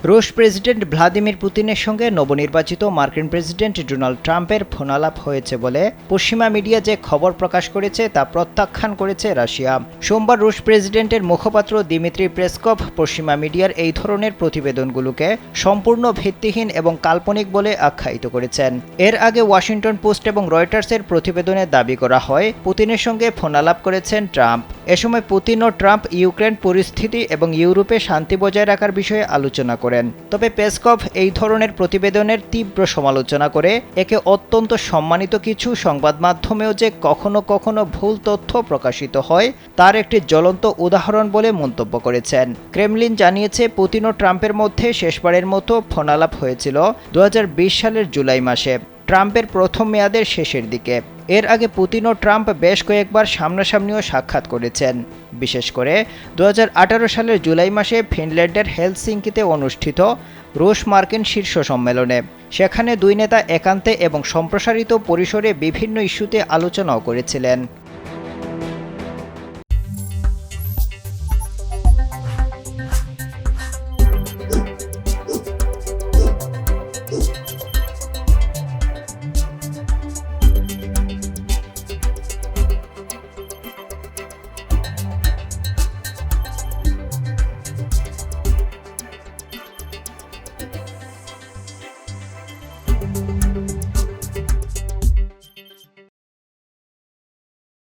রুশ president Vladimir পুতিনের সঙ্গে নবনির্বাচিত মার্কিন প্রেসিডেন্ট ডোনাল্ড ট্রাম্পের ফোনালাপ হয়েছে বলে পশ্চিমা মিডিয়া যে খবর প্রকাশ করেছে তা প্রত্যাখ্যান করেছে রাশিয়া। সোমবার রুশ প্রেসিডেন্টের মুখপাত্র দিমিত্রি পেসকভ পশ্চিমা মিডিয়ার এই ধরনের প্রতিবেদনগুলোকে সম্পূর্ণ ভিত্তিহীন এবং কাল্পনিক বলে আখ্যায়িত করেছেন। এর আগে ওয়াশিংটন পোস্ট এবং রয়টার্সের প্রতিবেদনে দাবি করা হয় পুতিনের সঙ্গে ফোনালাপ করেছেন ট্রাম্প। এ সময় পুতিন ও ট্রাম্প ইউক্রেন পরিস্থিতি এবং ইউরোপে শান্তি বজায় রাখার বিষয়ে আলোচনা করেন। তবে পেসকভ এই ধরনের প্রতিবেদনের তীব্র সমালোচনা করে একে অত্যন্ত সম্মানিত কিছু সংবাদ মাধ্যমেও যে কখনো কখনো ভুল তথ্য প্রকাশিত হয় তার একটি জ্বলন্ত উদাহরণ বলে মন্তব্য করেছেন। ক্রেমলিন জানিয়েছে পুতিন ও ট্রাম্পের মধ্যে শেষবারের মতো ফোনালাপ হয়েছিল 2020 সালের জুলাই মাসে, ট্রাম্পের প্রথম মেয়াদের শেষের দিকে। এর আগে পুতিন ও ট্রাম্প বেশ কয়েকবার সামনাসামনিও সাক্ষাৎ করেছেন, বিশেষ করে 2018 সালের জুলাই মাসে ফিনল্যান্ডের হেলসিঙ্কিতে অনুষ্ঠিত রুশ মার্কিন শীর্ষ সম্মেলনে। সেখানে দুই নেতা একান্তে এবং সম্প্রসারিত পরিসরে বিভিন্ন ইস্যুতে আলোচনাও করেছিলেন।